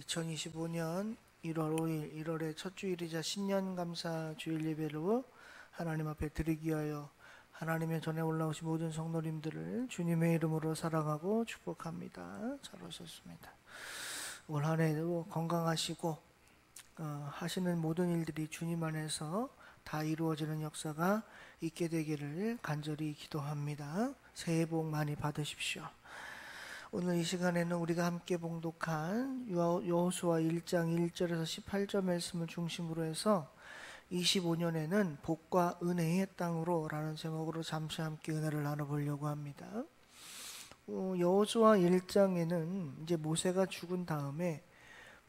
2025년 1월 5일 1월의 첫 주일이자 신년감사 주일 예배로 하나님 앞에 드리기 위하여 하나님의 전에 올라오신 모든 성도님들을 주님의 이름으로 사랑하고 축복합니다. 잘 오셨습니다. 올 한 해도 건강하시고 하시는 모든 일들이 주님 안에서 다 이루어지는 역사가 있게 되기를 간절히 기도합니다. 새해 복 많이 받으십시오. 오늘 이 시간에는 우리가 함께 봉독한 여호수아 1장 1절에서 18절 말씀을 중심으로 해서 25년에는 복과 은혜의 땅으로 라는 제목으로 잠시 함께 은혜를 나눠보려고 합니다. 여호수아 1장에는 이제 모세가 죽은 다음에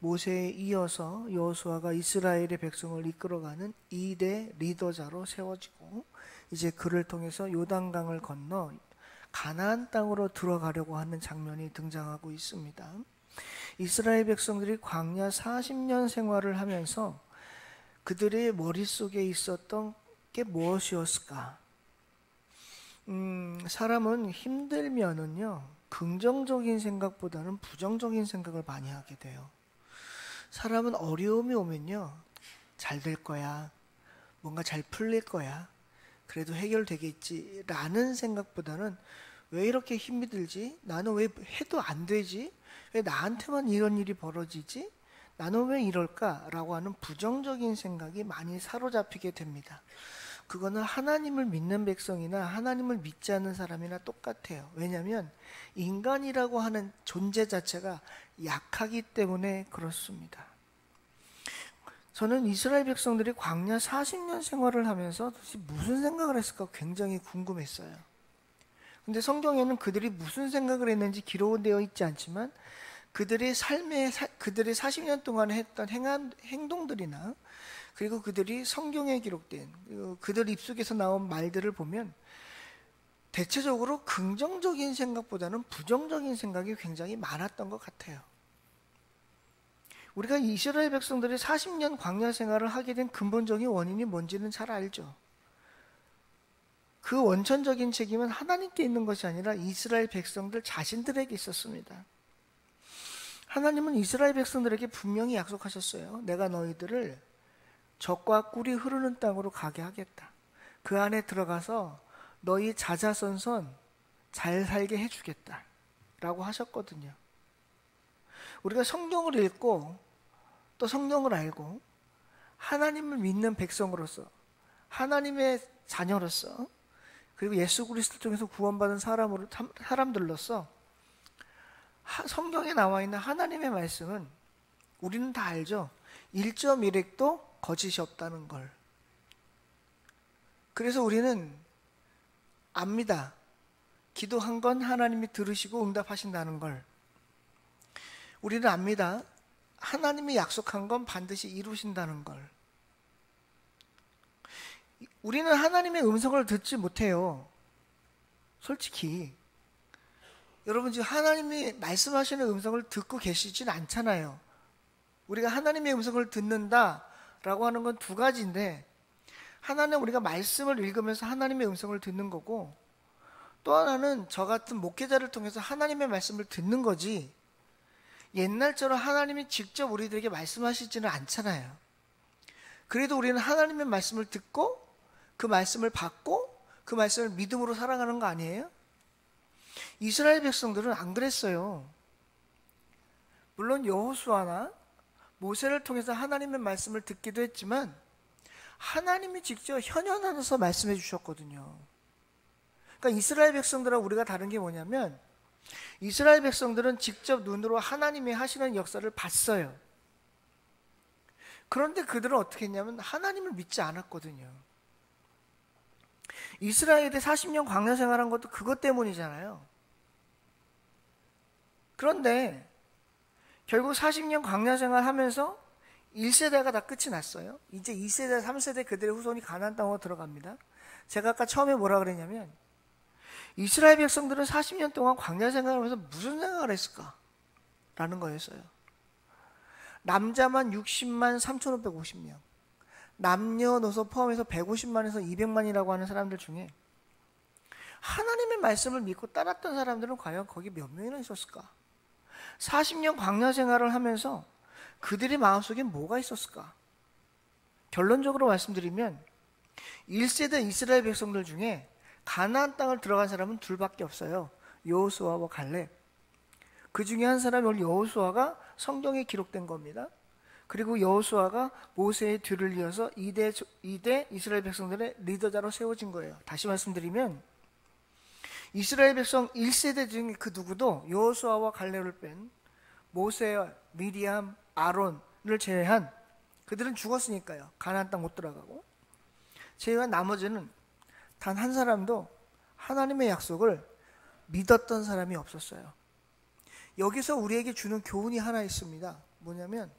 모세에 이어서 여호수아가 이스라엘의 백성을 이끌어가는 2대 리더자로 세워지고 이제 그를 통해서 요단강을 건너 가나안 땅으로 들어가려고 하는 장면이 등장하고 있습니다. 이스라엘 백성들이 광야 40년 생활을 하면서 그들의 머릿속에 있었던 게 무엇이었을까? 사람은 힘들면은요, 긍정적인 생각보다는 부정적인 생각을 많이 하게 돼요. 사람은 어려움이 오면요, 잘 될 거야, 뭔가 잘 풀릴 거야, 그래도 해결되겠지 라는 생각보다는 왜 이렇게 힘이 들지? 나는 왜 해도 안 되지? 왜 나한테만 이런 일이 벌어지지? 나는 왜 이럴까? 라고 하는 부정적인 생각이 많이 사로잡히게 됩니다. 그거는 하나님을 믿는 백성이나 하나님을 믿지 않는 사람이나 똑같아요. 왜냐하면 인간이라고 하는 존재 자체가 약하기 때문에 그렇습니다. 저는 이스라엘 백성들이 광야 40년 생활을 하면서 도대체 무슨 생각을 했을까 굉장히 궁금했어요. 근데 성경에는 그들이 무슨 생각을 했는지 기록되어 있지 않지만 그들의 삶에 그들이 40년 동안 했던 행동들이나 그리고 그들이 성경에 기록된 그들 입속에서 나온 말들을 보면 대체적으로 긍정적인 생각보다는 부정적인 생각이 굉장히 많았던 것 같아요. 우리가 이스라엘 백성들이 40년 광야 생활을 하게 된 근본적인 원인이 뭔지는 잘 알죠. 그 원천적인 책임은 하나님께 있는 것이 아니라 이스라엘 백성들 자신들에게 있었습니다. 하나님은 이스라엘 백성들에게 분명히 약속하셨어요. 내가 너희들을 젖과 꿀이 흐르는 땅으로 가게 하겠다. 그 안에 들어가서 너희 자자손손 잘 살게 해주겠다 라고 하셨거든요. 우리가 성경을 읽고 또 성경을 알고 하나님을 믿는 백성으로서 하나님의 자녀로서 그리고 예수 그리스도를 통해서 구원받은 사람들로서 성경에 나와 있는 하나님의 말씀은 우리는 다 알죠. 1.1획도 거짓이 없다는 걸. 그래서 우리는 압니다. 기도한 건 하나님이 들으시고 응답하신다는 걸. 우리는 압니다. 하나님이 약속한 건 반드시 이루신다는 걸. 우리는 하나님의 음성을 듣지 못해요. 솔직히. 여러분 지금 하나님이 말씀하시는 음성을 듣고 계시진 않잖아요. 우리가 하나님의 음성을 듣는다라고 하는 건 두 가지인데, 하나는 우리가 말씀을 읽으면서 하나님의 음성을 듣는 거고, 또 하나는 저 같은 목회자를 통해서 하나님의 말씀을 듣는 거지, 옛날처럼 하나님이 직접 우리들에게 말씀하시지는 않잖아요. 그래도 우리는 하나님의 말씀을 듣고 그 말씀을 받고 그 말씀을 믿음으로 살아가는 거 아니에요? 이스라엘 백성들은 안 그랬어요. 물론 여호수아나 모세를 통해서 하나님의 말씀을 듣기도 했지만 하나님이 직접 현현하셔서 말씀해 주셨거든요. 그러니까 이스라엘 백성들하고 우리가 다른 게 뭐냐면 이스라엘 백성들은 직접 눈으로 하나님이 하시는 역사를 봤어요. 그런데 그들은 어떻게 했냐면 하나님을 믿지 않았거든요. 이스라엘에 40년 광야 생활한 것도 그것 때문이잖아요. 그런데 결국 40년 광야 생활하면서 1세대가 다 끝이 났어요. 이제 2세대, 3세대 그들의 후손이 가나안 땅으로 들어갑니다. 제가 아까 처음에 뭐라 그랬냐면 이스라엘 백성들은 40년 동안 광야 생활하면서 무슨 생각을 했을까? 라는 거였어요. 남자만 60만 3,550명, 남녀노소 포함해서 150만에서 200만이라고 하는 사람들 중에 하나님의 말씀을 믿고 따랐던 사람들은 과연 거기 몇 명이나 있었을까? 40년 광야 생활을 하면서 그들의 마음속에 뭐가 있었을까? 결론적으로 말씀드리면 1세대 이스라엘 백성들 중에 가나안 땅을 들어간 사람은 둘밖에 없어요. 여호수아와 갈렙. 그 중에 한 사람이 오늘 여호수아가 성경에 기록된 겁니다. 그리고 여호수아가 모세의 뒤를 이어서 2대 이스라엘 백성들의 리더자로 세워진 거예요. 다시 말씀드리면 이스라엘 백성 1세대 중에 그 누구도 여호수아와 갈렙을 뺀 모세, 미리암, 아론을 제외한, 그들은 죽었으니까요. 가나안 땅 못 들어가고, 제외한 나머지는 단 한 사람도 하나님의 약속을 믿었던 사람이 없었어요. 여기서 우리에게 주는 교훈이 하나 있습니다. 뭐냐면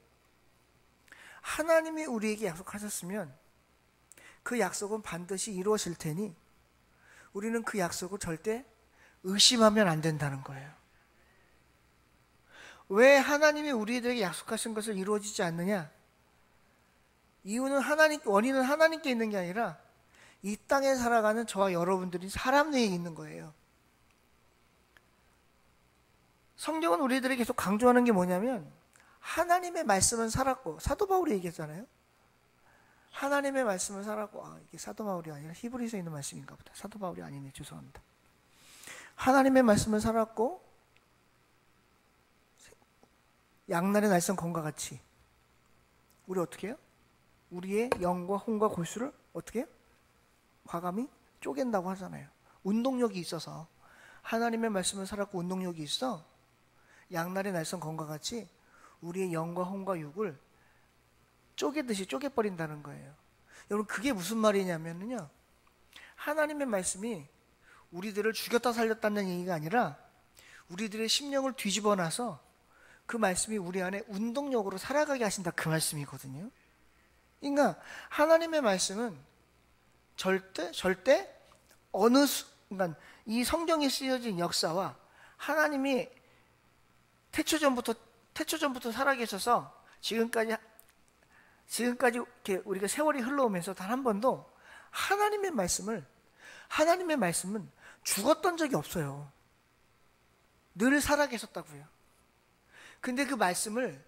하나님이 우리에게 약속하셨으면 그 약속은 반드시 이루어질 테니 우리는 그 약속을 절대 의심하면 안 된다는 거예요. 왜 하나님이 우리에게 약속하신 것을 이루어지지 않느냐? 이유는 원인은 하나님께 있는 게 아니라 이 땅에 살아가는 저와 여러분들이 사람 내에 있는 거예요. 성경은 우리들에게 계속 강조하는 게 뭐냐면 하나님의 말씀은 살았고, 사도 바울이 얘기했잖아요. 하나님의 말씀은 살았고, 이게 사도 바울이 아니라 히브리서에 있는 말씀인가 보다. 사도 바울이 아니네, 죄송합니다. 하나님의 말씀은 살았고 양날의 날선 검과 같이 우리 어떻게 해요? 우리의 영과 혼과 골수를 어떻게 해요? 과감히 쪼갠다고 하잖아요. 운동력이 있어서, 하나님의 말씀은 살았고 운동력이 있어 양날의 날선 검과 같이 우리의 영과 혼과 육을 쪼개듯이 쪼개버린다는 거예요. 여러분, 그게 무슨 말이냐면요, 하나님의 말씀이 우리들을 죽였다 살렸다는 얘기가 아니라 우리들의 심령을 뒤집어 놔서 그 말씀이 우리 안에 운동력으로 살아가게 하신다, 그 말씀이거든요. 그러니까 하나님의 말씀은 절대 어느 순간 이 성경에 쓰여진 역사와 하나님이 태초전부터 살아계셔서 지금까지 이렇게 우리가 세월이 흘러오면서 단 한 번도 하나님의 말씀은 죽었던 적이 없어요. 늘 살아계셨다고요. 근데 그 말씀을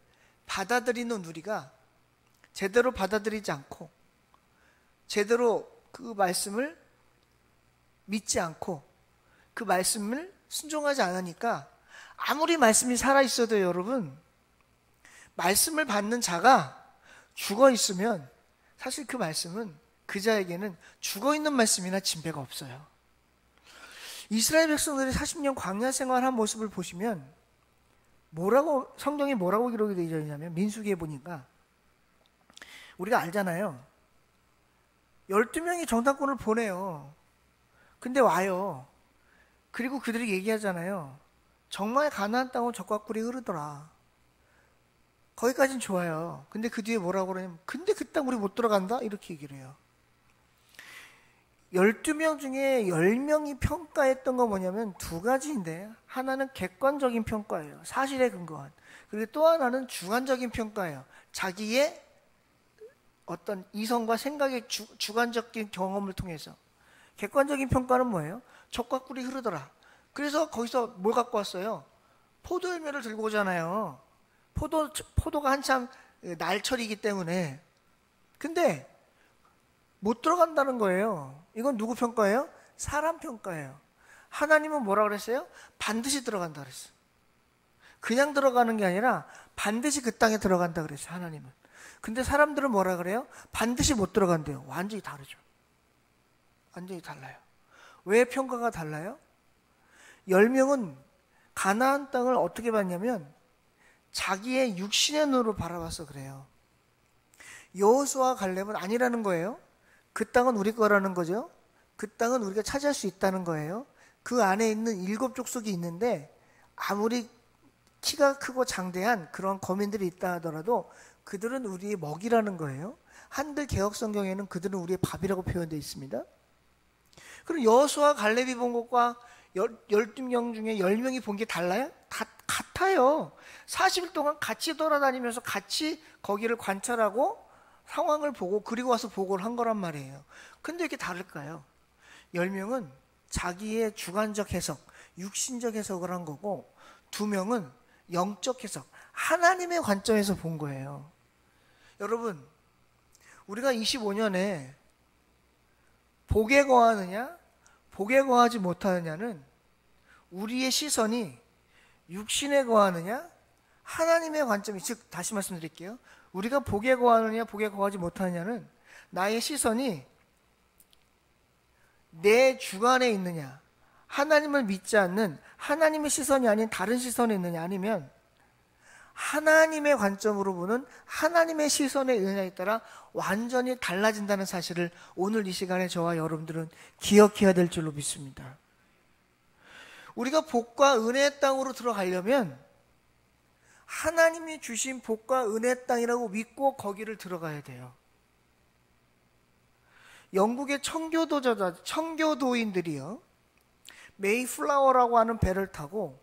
받아들이는 우리가 제대로 받아들이지 않고, 제대로 그 말씀을 믿지 않고, 그 말씀을 순종하지 않으니까 아무리 말씀이 살아있어도 여러분, 말씀을 받는 자가 죽어 있으면 사실 그 말씀은 그 자에게는 죽어 있는 말씀이나 진배가 없어요. 이스라엘 백성들이 40년 광야 생활한 모습을 보시면 성경에 뭐라고 기록이 되어 있냐면, 민수기에 보니까 우리가 알잖아요. 12명이 정탐꾼을 보내요. 근데 와요. 그리고 그들이 얘기하잖아요. 정말 가나안 땅은 젖과 꿀이 흐르더라. 거기까진 좋아요. 근데 그 뒤에 뭐라고 그러냐면, 근데 그 땅 우리 못 들어간다? 이렇게 얘기를 해요. 12명 중에 10명이 평가했던 건 뭐냐면 두 가지인데, 하나는 객관적인 평가예요. 사실에 근거한. 그리고 또 하나는 주관적인 평가예요. 자기의 어떤 이성과 생각의 주관적인 경험을 통해서. 객관적인 평가는 뭐예요? 젖과 꿀이 흐르더라. 그래서 거기서 뭘 갖고 왔어요? 포도 열매를 들고 오잖아요. 포도가 한참 날철이기 때문에. 근데 못 들어간다는 거예요. 이건 누구 평가예요? 사람 평가예요. 하나님은 뭐라 그랬어요? 반드시 들어간다 그랬어요. 그냥 들어가는 게 아니라 반드시 그 땅에 들어간다 그랬어요, 하나님은. 근데 사람들은 뭐라 그래요? 반드시 못 들어간대요. 완전히 다르죠. 완전히 달라요. 왜 평가가 달라요? 10명은 가나안 땅을 어떻게 봤냐면 자기의 육신의 눈으로 바라봐서 그래요. 여호수아와 갈렙은 아니라는 거예요. 그 땅은 우리 거라는 거죠. 그 땅은 우리가 차지할 수 있다는 거예요. 그 안에 있는 7족속이 있는데 아무리 키가 크고 장대한 그런 거민들이 있다 하더라도 그들은 우리의 먹이라는 거예요. 한글 개혁 성경에는 그들은 우리의 밥이라고 표현되어 있습니다. 그럼 여호수아와 갈렙이 본 것과 12명 중에 10명이 본 게 달라요? 같아요. 40일 동안 같이 돌아다니면서 같이 거기를 관찰하고 상황을 보고 그리고 와서 보고를 한 거란 말이에요. 근데 이게 다를까요? 10명은 자기의 주관적 해석, 육신적 해석을 한 거고 2명은 영적 해석, 하나님의 관점에서 본 거예요. 여러분, 우리가 25년에 복에 거하느냐, 복에 거하지 못하느냐는 우리의 시선이 육신에 거하느냐, 하나님의 관점이, 즉 다시 말씀드릴게요. 우리가 복에 거하느냐, 복에 거하지 못하느냐는 나의 시선이 내 주관에 있느냐, 하나님을 믿지 않는 하나님의 시선이 아닌 다른 시선에 있느냐, 아니면 하나님의 관점으로 보는 하나님의 시선에 있느냐에 따라 완전히 달라진다는 사실을 오늘 이 시간에 저와 여러분들은 기억해야 될 줄로 믿습니다. 우리가 복과 은혜의 땅으로 들어가려면 하나님이 주신 복과 은혜의 땅이라고 믿고 거기를 들어가야 돼요. 영국의 청교도인들이요, 메이플라워라고 하는 배를 타고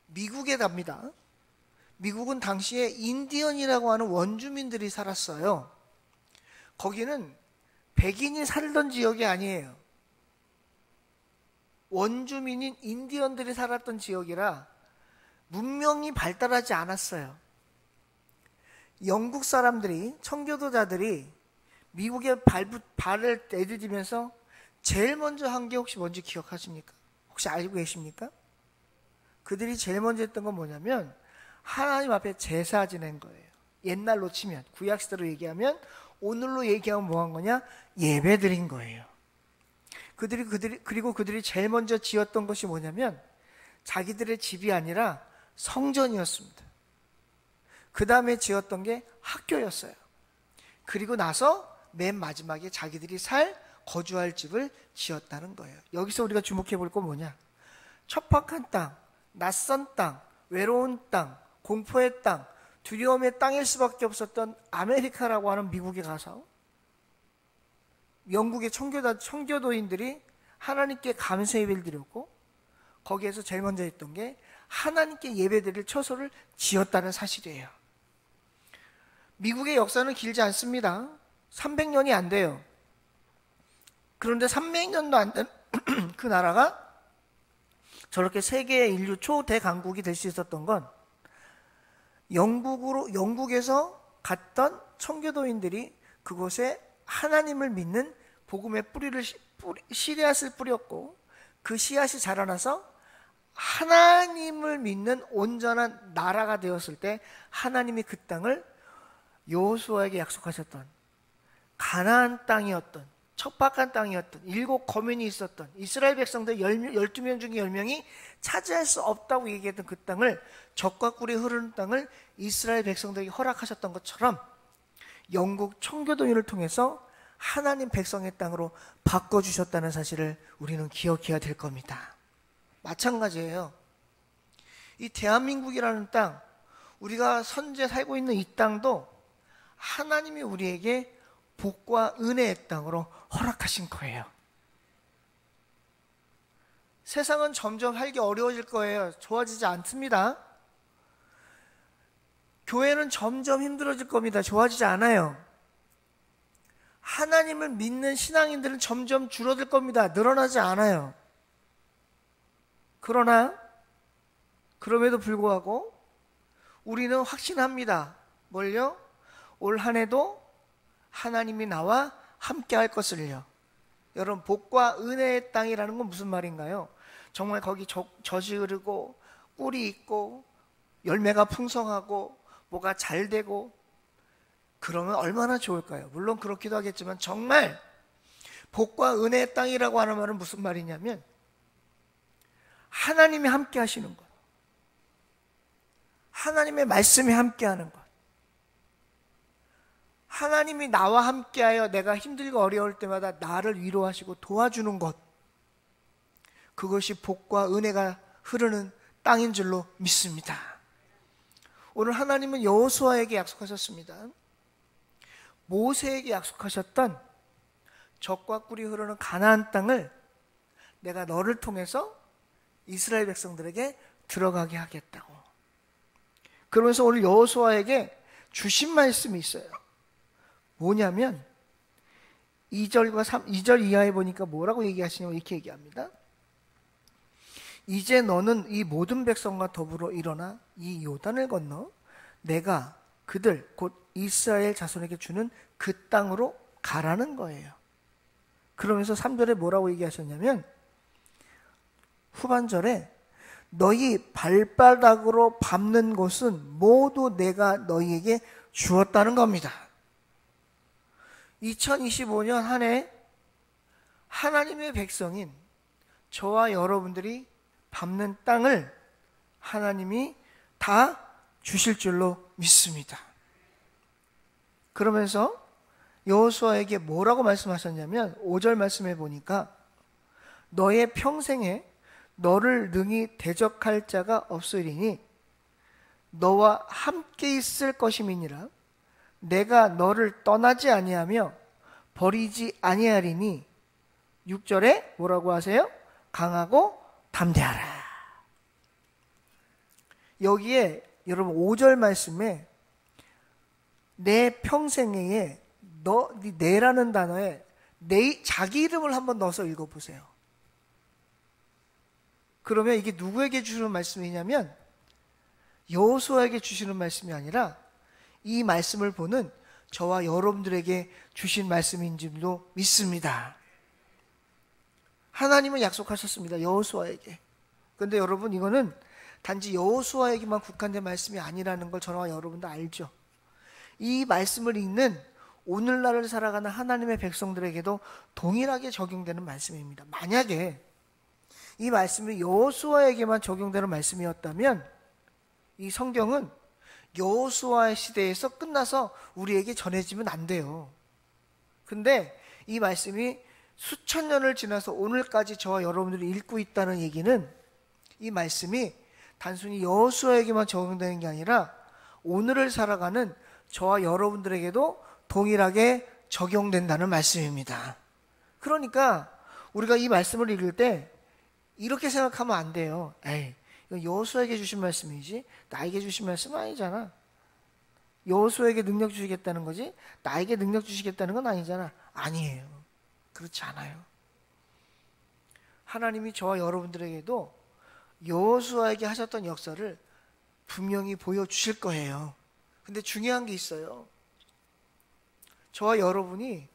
미국에 갑니다. 미국은 당시에 인디언이라고 하는 원주민들이 살았어요. 거기는 백인이 살던 지역이 아니에요. 원주민인 인디언들이 살았던 지역이라 문명이 발달하지 않았어요. 영국 사람들이, 청교도자들이 미국에 발을 내디디면서 제일 먼저 한 게 혹시 뭔지 기억하십니까? 혹시 알고 계십니까? 그들이 제일 먼저 했던 건 뭐냐면 하나님 앞에 제사 지낸 거예요. 옛날로 치면, 구약시대로 얘기하면, 오늘로 얘기하면 뭐 한 거냐? 예배 드린 거예요. 그리고 그들이 제일 먼저 지었던 것이 뭐냐면 자기들의 집이 아니라 성전이었습니다. 그 다음에 지었던 게 학교였어요. 그리고 나서 맨 마지막에 자기들이 거주할 집을 지었다는 거예요. 여기서 우리가 주목해 볼 건 뭐냐? 척박한 땅, 낯선 땅, 외로운 땅, 공포의 땅, 두려움의 땅일 수밖에 없었던 아메리카라고 하는 미국에 가서 영국의 청교도인들이 하나님께 감사 예배를 드렸고, 거기에서 제일 먼저 했던 게 하나님께 예배드릴 처소를 지었다는 사실이에요. 미국의 역사는 길지 않습니다. 300년이 안 돼요. 그런데 300년도 안 된 그 나라가 저렇게 세계의 인류 초대강국이 될 수 있었던 건 영국에서 갔던 청교도인들이 그곳에 하나님을 믿는 복음의 씨앗을 뿌렸고, 그 씨앗이 자라나서 하나님을 믿는 온전한 나라가 되었을 때 하나님이 그 땅을 여호수아에게 약속하셨던 가나안 땅이었던, 척박한 땅이었던, 7 거민이 있었던 이스라엘 백성들 12명 중에 10명이 차지할 수 없다고 얘기했던 그 땅을, 젖과 꿀이 흐르는 땅을 이스라엘 백성들에게 허락하셨던 것처럼 영국 청교도인을 통해서 하나님 백성의 땅으로 바꿔주셨다는 사실을 우리는 기억해야 될 겁니다. 마찬가지예요. 이 대한민국이라는 땅, 우리가 현재 살고 있는 이 땅도 하나님이 우리에게 복과 은혜의 땅으로 허락하신 거예요. 세상은 점점 살기 어려워질 거예요. 좋아지지 않습니다. 교회는 점점 힘들어질 겁니다. 좋아지지 않아요. 하나님을 믿는 신앙인들은 점점 줄어들 겁니다. 늘어나지 않아요. 그러나 그럼에도 불구하고 우리는 확신합니다. 뭘요? 올 한 해도 하나님이 나와 함께 할 것을요. 여러분, 복과 은혜의 땅이라는 건 무슨 말인가요? 정말 거기 젖이 흐르고 꿀이 있고 열매가 풍성하고 뭐가 잘 되고 그러면 얼마나 좋을까요? 물론 그렇기도 하겠지만 정말 복과 은혜의 땅이라고 하는 말은 무슨 말이냐면 하나님이 함께 하시는 것, 하나님의 말씀이 함께 하는 것, 하나님이 나와 함께하여 내가 힘들고 어려울 때마다 나를 위로하시고 도와주는 것, 그것이 복과 은혜가 흐르는 땅인 줄로 믿습니다. 오늘 하나님은 여호수아에게 약속하셨습니다. 모세에게 약속하셨던 젖과 꿀이 흐르는 가나안 땅을 내가 너를 통해서 이스라엘 백성들에게 들어가게 하겠다고. 그러면서 오늘 여호수아에게 주신 말씀이 있어요. 뭐냐면 2절 이하에 보니까 뭐라고 얘기하시냐고 이렇게 얘기합니다. 이제 너는 이 모든 백성과 더불어 일어나 이 요단을 건너 내가 그들 곧 이스라엘 자손에게 주는 그 땅으로 가라는 거예요. 그러면서 3절에 뭐라고 얘기하셨냐면 후반절에 너희 발바닥으로 밟는 곳은 모두 내가 너희에게 주었다는 겁니다. 2025년 한 해 하나님의 백성인 저와 여러분들이 밟는 땅을 하나님이 다 주실 줄로 믿습니다. 그러면서 여호수아에게 뭐라고 말씀하셨냐면 5절 말씀해 보니까 너의 평생에 너를 능히 대적할 자가 없으리니 너와 함께 있을 것임이니라. 내가 너를 떠나지 아니하며 버리지 아니하리니 6절에 뭐라고 하세요? 강하고 담대하라. 여기에 여러분 5절 말씀에 내 평생에 내라는 단어에 자기 이름을 한번 넣어서 읽어보세요. 그러면 이게 누구에게 주시는 말씀이냐면 여호수아에게 주시는 말씀이 아니라 이 말씀을 보는 저와 여러분들에게 주신 말씀인 줄도 믿습니다. 하나님은 약속하셨습니다. 여호수아에게. 그런데 여러분 이거는 단지 여호수아에게만 국한된 말씀이 아니라는 걸 저와 여러분도 알죠. 이 말씀을 읽는 오늘날을 살아가는 하나님의 백성들에게도 동일하게 적용되는 말씀입니다. 만약에 이 말씀이 여호수아에게만 적용되는 말씀이었다면 이 성경은 여호수아의 시대에서 끝나서 우리에게 전해지면 안 돼요. 근데 이 말씀이 수천 년을 지나서 오늘까지 저와 여러분들이 읽고 있다는 얘기는 이 말씀이 단순히 여호수아에게만 적용되는 게 아니라 오늘을 살아가는 저와 여러분들에게도 동일하게 적용된다는 말씀입니다. 그러니까 우리가 이 말씀을 읽을 때 이렇게 생각하면 안 돼요. 에이, 이건 여호수아에게 주신 말씀이지 나에게 주신 말씀은 아니잖아. 여호수아에게 능력 주시겠다는 거지 나에게 능력 주시겠다는 건 아니잖아. 아니에요. 그렇지 않아요. 하나님이 저와 여러분들에게도 여호수아에게 하셨던 역사를 분명히 보여주실 거예요. 근데 중요한 게 있어요. 저와 여러분이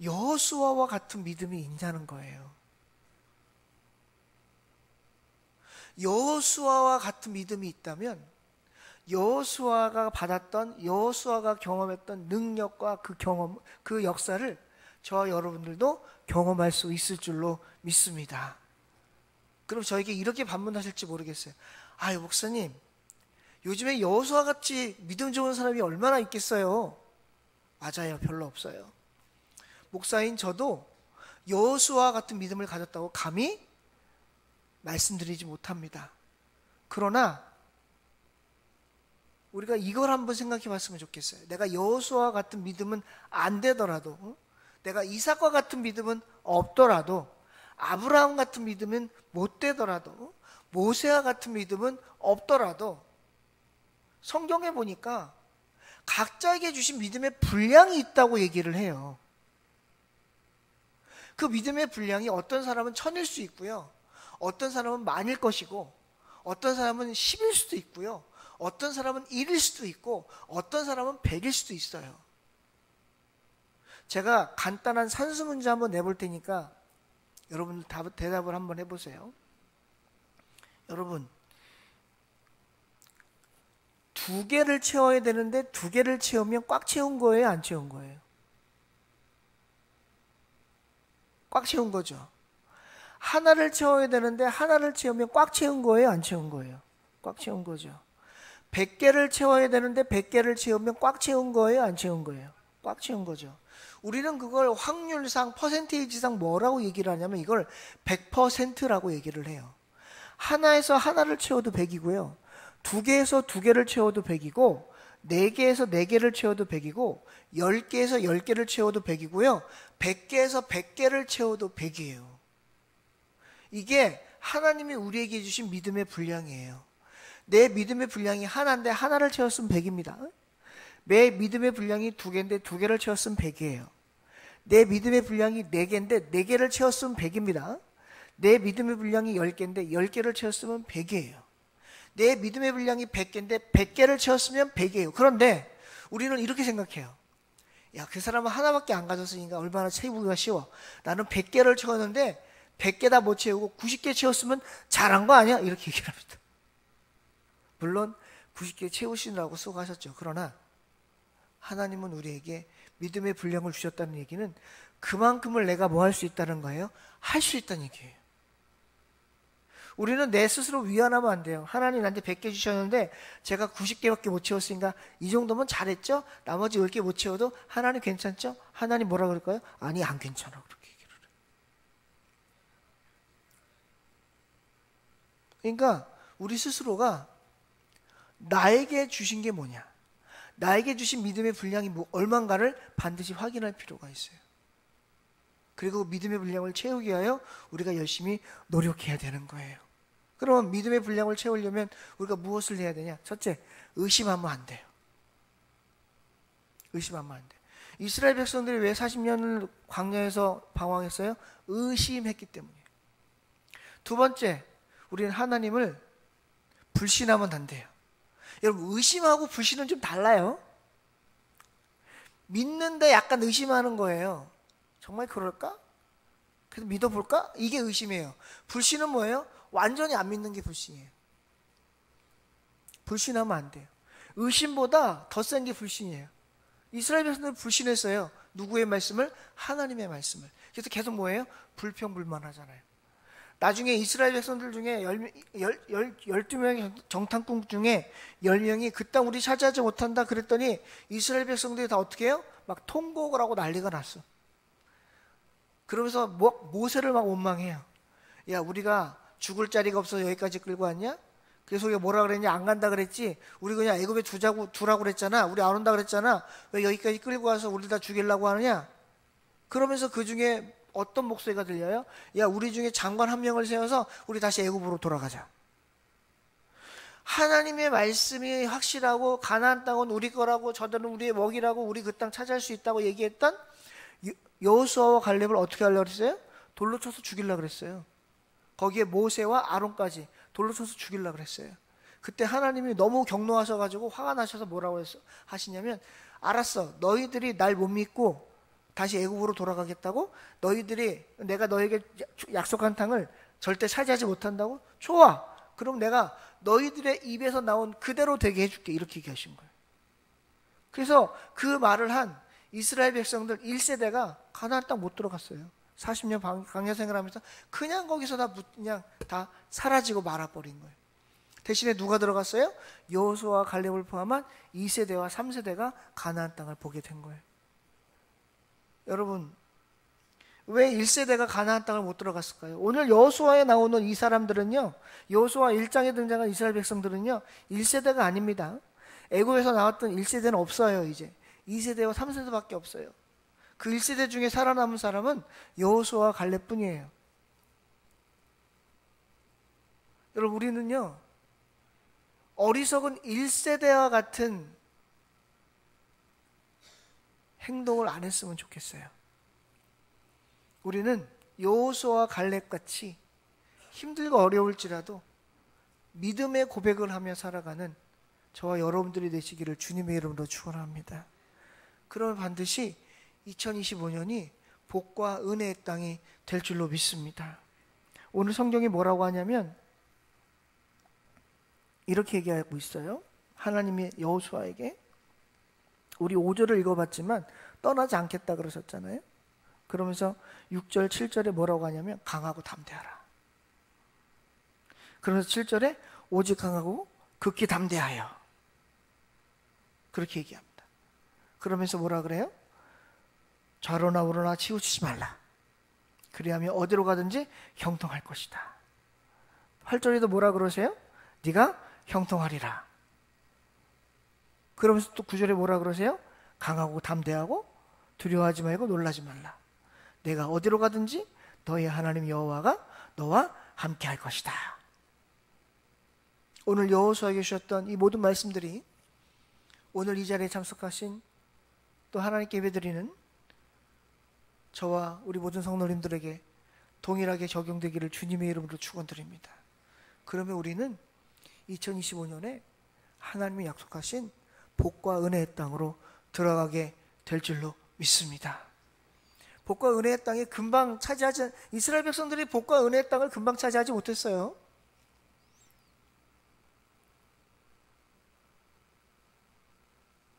여호수아와 같은 믿음이 있냐는 거예요. 여호수아와 같은 믿음이 있다면 여호수아가 받았던 여호수아가 경험했던 능력과 그 경험, 그 역사를 저와 여러분들도 경험할 수 있을 줄로 믿습니다. 그럼 저에게 이렇게 반문하실지 모르겠어요. 아유 목사님, 요즘에 여호수아 같이 믿음 좋은 사람이 얼마나 있겠어요? 맞아요, 별로 없어요. 목사인 저도 여호수아 같은 믿음을 가졌다고 감히 말씀드리지 못합니다. 그러나 우리가 이걸 한번 생각해 봤으면 좋겠어요. 내가 여호수아 같은 믿음은 안 되더라도, 내가 이삭과 같은 믿음은 없더라도, 아브라함 같은 믿음은 못 되더라도, 모세와 같은 믿음은 없더라도 성경에 보니까 각자에게 주신 믿음의 분량이 있다고 얘기를 해요. 그 믿음의 분량이 어떤 사람은 1000일 수 있고요, 어떤 사람은 10,000일 것이고, 어떤 사람은 10일 수도 있고요, 어떤 사람은 1일 수도 있고, 어떤 사람은 100일 수도 있어요. 제가 간단한 산수 문제 한번 내볼 테니까 여러분 대답을 한번 해보세요. 여러분, 2개를 채워야 되는데 2개를 채우면 꽉 채운 거예요, 안 채운 거예요? 꽉 채운 거죠. 하나를 채워야 되는데 하나를 채우면 꽉 채운 거예요, 안 채운 거예요? 꽉 채운 거죠. 100개를 채워야 되는데 100개를 채우면 꽉 채운 거예요, 안 채운 거예요? 꽉 채운 거죠. 우리는 그걸 확률상, 퍼센테이지상 뭐라고 얘기를 하냐면 이걸 100%라고 얘기를 해요. 하나에서 하나를 채워도 100이고요. 2개에서 2개를 채워도 100이고, 4개에서 4개를 채워도 100이고, 10개에서 10개를 채워도 100이고요. 100개에서 100개를 채워도 100이에요. 이게 하나님이 우리에게 주신 믿음의 분량이에요. 내 믿음의 분량이 하나인데 하나를 채웠으면 100입니다. 내 믿음의 분량이 2개인데 2개를 채웠으면 100이에요. 내 믿음의 분량이 4개인데 4개를 채웠으면 100입니다. 내 믿음의 분량이 10개인데 10개를 채웠으면 100이에요. 내 믿음의 분량이 100개인데 100개를 채웠으면 100이에요. 그런데 우리는 이렇게 생각해요. 야, 그 사람은 하나밖에 안 가졌으니까 얼마나 채우기가 쉬워. 나는 100개를 채웠는데 100개 다 못 채우고 90개 채웠으면 잘한 거 아니야? 이렇게 얘기를 합니다. 물론 90개 채우시느라고 수고하셨죠. 그러나 하나님은 우리에게 믿음의 분량을 주셨다는 얘기는 그만큼을 내가 뭐 할 수 있다는 거예요? 할 수 있다는 얘기예요. 우리는 내 스스로 위안하면 안 돼요. 하나님 나한테 100개 주셨는데 제가 90개밖에 못 채웠으니까 이 정도면 잘했죠? 나머지 10개 못 채워도 하나님 괜찮죠? 하나님 뭐라 그럴까요? 아니, 안 괜찮아. 그렇게 얘기를 해요. 그러니까 우리 스스로가 나에게 주신 게 뭐냐, 나에게 주신 믿음의 분량이 얼마인가를 반드시 확인할 필요가 있어요. 그리고 믿음의 분량을 채우기 위하여 우리가 열심히 노력해야 되는 거예요. 그럼 믿음의 분량을 채우려면 우리가 무엇을 해야 되냐? 첫째, 의심하면 안 돼요. 의심하면 안 돼요. 이스라엘 백성들이 왜 40년을 광야에서 방황했어요? 의심했기 때문이에요. 두 번째, 우리는 하나님을 불신하면 안 돼요. 여러분, 의심하고 불신은 좀 달라요. 믿는데 약간 의심하는 거예요. 정말 그럴까? 그래서 믿어볼까? 이게 의심이에요. 불신은 뭐예요? 완전히 안 믿는 게 불신이에요. 불신하면 안 돼요. 의심보다 더 센 게 불신이에요. 이스라엘 백성들은 불신했어요. 누구의 말씀을? 하나님의 말씀을. 그래서 계속 뭐예요? 불평불만하잖아요. 나중에 이스라엘 백성들 중에 12명의 정탐꾼 중에 10명이 그 땅 우리 차지하지 못한다 그랬더니 이스라엘 백성들이 다 어떻게 해요? 막 통곡을 하고 난리가 났어. 그러면서 모세를 막 원망해요. 야, 우리가 죽을 자리가 없어서 여기까지 끌고 왔냐? 그래서 우리가 뭐라 그랬냐? 안 간다 그랬지? 우리 그냥 애굽에 두라고 그랬잖아. 우리 안 온다 그랬잖아. 왜 여기까지 끌고 와서 우리 다 죽이려고 하느냐? 그러면서 그 중에 어떤 목소리가 들려요? 야, 우리 중에 장관 한 명을 세워서 우리 다시 애굽으로 돌아가자. 하나님의 말씀이 확실하고 가나안 땅은 우리 거라고 저들은 우리의 먹이라고 우리 그 땅 차지할 수 있다고 얘기했던 여호수아와 갈렙을 어떻게 하려고 그랬어요? 돌로 쳐서 죽이려고 그랬어요. 거기에 모세와 아론까지 돌로 쳐서 죽이려고 그랬어요. 그때 하나님이 너무 경노하셔가지고 화가 나셔서 뭐라고 하시냐면, 알았어, 너희들이 날 못 믿고 다시 애굽으로 돌아가겠다고? 너희들이 내가 너에게 약속한 땅을 절대 차지하지 못한다고? 좋아, 그럼 내가 너희들의 입에서 나온 그대로 되게 해줄게. 이렇게 얘기하신 거예요. 그래서 그 말을 한 이스라엘 백성들 1세대가 가나안 땅 못 들어갔어요. 40년 광야 생활하면서 그냥 거기서 그냥 다 사라지고 말아버린 거예요. 대신에 누가 들어갔어요? 여호수아와 갈렙을 포함한 2세대와 3세대가 가나안 땅을 보게 된 거예요. 여러분, 왜 1세대가 가나안 땅을 못 들어갔을까요? 오늘 여호수아에 나오는 이 사람들은요, 여호수아 1장에 등장한 이스라엘 백성들은요 1세대가 아닙니다. 애굽에서 나왔던 1세대는 없어요. 이제 2세대와 3세대밖에 없어요. 그 1세대 중에 살아남은 사람은 여호수아와 갈렙뿐이에요. 여러분, 우리는요 어리석은 1세대와 같은 행동을 안 했으면 좋겠어요. 우리는 여호수아와 갈렙같이 힘들고 어려울지라도 믿음의 고백을 하며 살아가는 저와 여러분들이 되시기를 주님의 이름으로 축원합니다. 그러면 반드시 2025년이 복과 은혜의 땅이 될 줄로 믿습니다. 오늘 성경이 뭐라고 하냐면 이렇게 얘기하고 있어요. 하나님이 여호수아에게, 우리 5절을 읽어봤지만 떠나지 않겠다 그러셨잖아요. 그러면서 6절, 7절에 뭐라고 하냐면 강하고 담대하라. 그러면서 7절에 오직 강하고 극히 담대하여, 그렇게 얘기합니다. 그러면서 뭐라 그래요? 좌로나 우로나 치우치지 말라. 그리하면 어디로 가든지 형통할 것이다. 8절에도 뭐라 그러세요? 네가 형통하리라. 그러면서 또 9절에 뭐라 그러세요? 강하고 담대하고 두려워하지 말고 놀라지 말라. 내가 어디로 가든지 너희 하나님 여호와가 너와 함께 할 것이다. 오늘 여호수아에게 주셨던 이 모든 말씀들이 오늘 이 자리에 참석하신 또 하나님께 예배드리는 저와 우리 모든 성도님들에게 동일하게 적용되기를 주님의 이름으로 축원드립니다. 그러면 우리는 2025년에 하나님이 약속하신 복과 은혜의 땅으로 들어가게 될 줄로 믿습니다. 복과 은혜의 땅이 금방 차지하지, 이스라엘 백성들이 복과 은혜의 땅을 금방 차지하지 못했어요.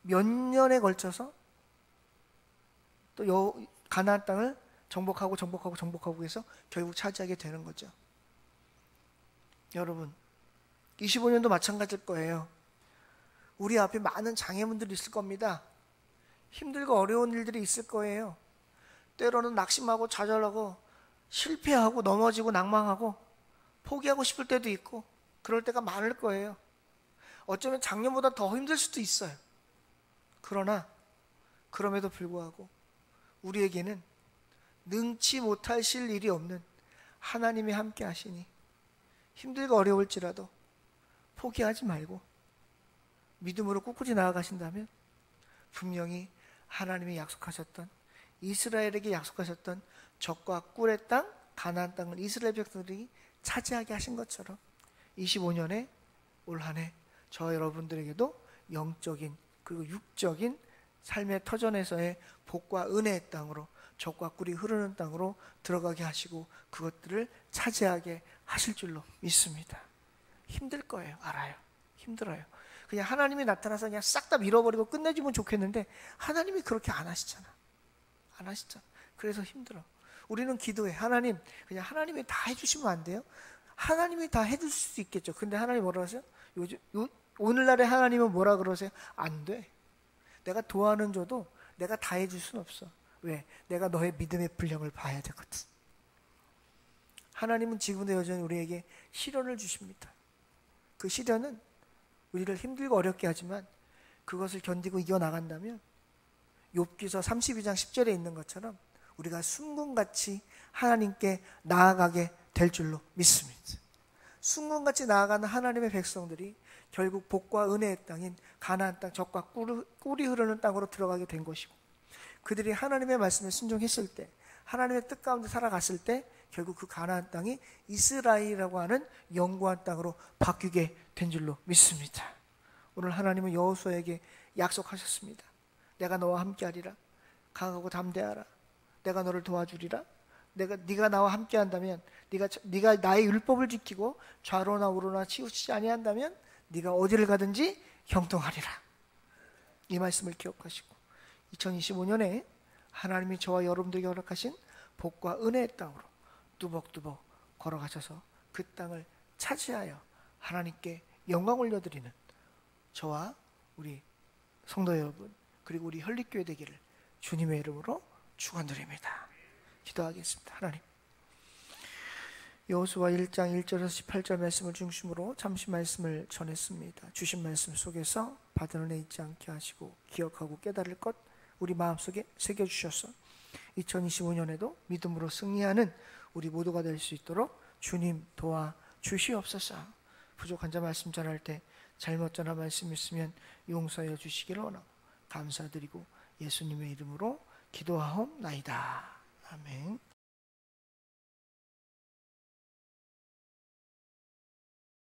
몇 년에 걸쳐서 또 가나안 땅을 정복하고 해서 결국 차지하게 되는 거죠. 여러분, 25년도 마찬가지일 거예요. 우리 앞에 많은 장애물들이 있을 겁니다. 힘들고 어려운 일들이 있을 거예요. 때로는 낙심하고 좌절하고 실패하고 넘어지고 낭망하고 포기하고 싶을 때도 있고 그럴 때가 많을 거예요. 어쩌면 작년보다 더 힘들 수도 있어요. 그러나 그럼에도 불구하고 우리에게는 능치 못하실 일이 없는 하나님이 함께 하시니 힘들고 어려울지라도 포기하지 말고 믿음으로 꿋꿋이 나아가신다면 분명히 하나님이 약속하셨던, 이스라엘에게 약속하셨던 적과 꿀의 땅, 가나안 땅을 이스라엘 백성들이 차지하게 하신 것처럼 25년에 올 한 해 저 여러분들에게도 영적인 그리고 육적인 삶의 터전에서의 복과 은혜의 땅으로, 적과 꿀이 흐르는 땅으로 들어가게 하시고 그것들을 차지하게 하실 줄로 믿습니다. 힘들 거예요. 알아요. 힘들어요. 그냥 하나님이 나타나서 그냥 싹 다 밀어버리고 끝내주면 좋겠는데 하나님이 그렇게 안 하시잖아. 안 하시잖아. 그래서 힘들어. 우리는 기도해. 하나님, 그냥 하나님이 다 해주시면 안 돼요? 하나님이 다 해줄 수 있겠죠. 근데 하나님 뭐라 하세요? 오늘날의 하나님은 뭐라 그러세요? 안 돼. 내가 도와는 줘도 내가 다 해줄 수는 없어. 왜? 내가 너의 믿음의 분량을 봐야 되거든. 하나님은 지금도 여전히 우리에게 시련을 주십니다. 그 시련은 우리를 힘들고 어렵게 하지만 그것을 견디고 이겨나간다면 욥기서 32장 10절에 있는 것처럼 우리가 순금같이 하나님께 나아가게 될 줄로 믿습니다. 순금같이 나아가는 하나님의 백성들이 결국 복과 은혜의 땅인 가나안 땅, 적과 꿀이 흐르는 땅으로 들어가게 된 것이고, 그들이 하나님의 말씀에 순종했을 때, 하나님의 뜻 가운데 살아갔을 때 결국 그 가나안 땅이 이스라엘이라고 하는 영구한 땅으로 바뀌게 된 줄로 믿습니다. 오늘 하나님은 여호수아에게 약속하셨습니다. 내가 너와 함께하리라. 강하고 담대하라. 내가 너를 도와주리라. 네가 나와 함께한다면, 네가 나의 율법을 지키고 좌로나 우로나 치우치지 아니한다면 네가 어디를 가든지 형통하리라. 이 말씀을 기억하시고 2025년에 하나님이 저와 여러분들에게 허락하신 복과 은혜의 땅으로 뚜벅뚜벅 걸어가셔서 그 땅을 차지하여 하나님께 영광 올려드리는 저와 우리 성도 여러분, 그리고 우리 혈립교회 되기를 주님의 이름으로 축원드립니다. 기도하겠습니다. 하나님, 여호수아 1장 1절에서 18절 말씀을 중심으로 잠시 말씀을 전했습니다. 주신 말씀 속에서 받은 은혜 잊지 않게 하시고 기억하고 깨달을 것 우리 마음속에 새겨주셔서 2025년에도 믿음으로 승리하는 우리 모두가 될 수 있도록 주님 도와주시옵소서. 부족한 자 말씀 전할 때 잘못 전한 말씀 있으면 용서해 주시기를 원하고 감사드리고 예수님의 이름으로 기도하옵나이다. 아멘.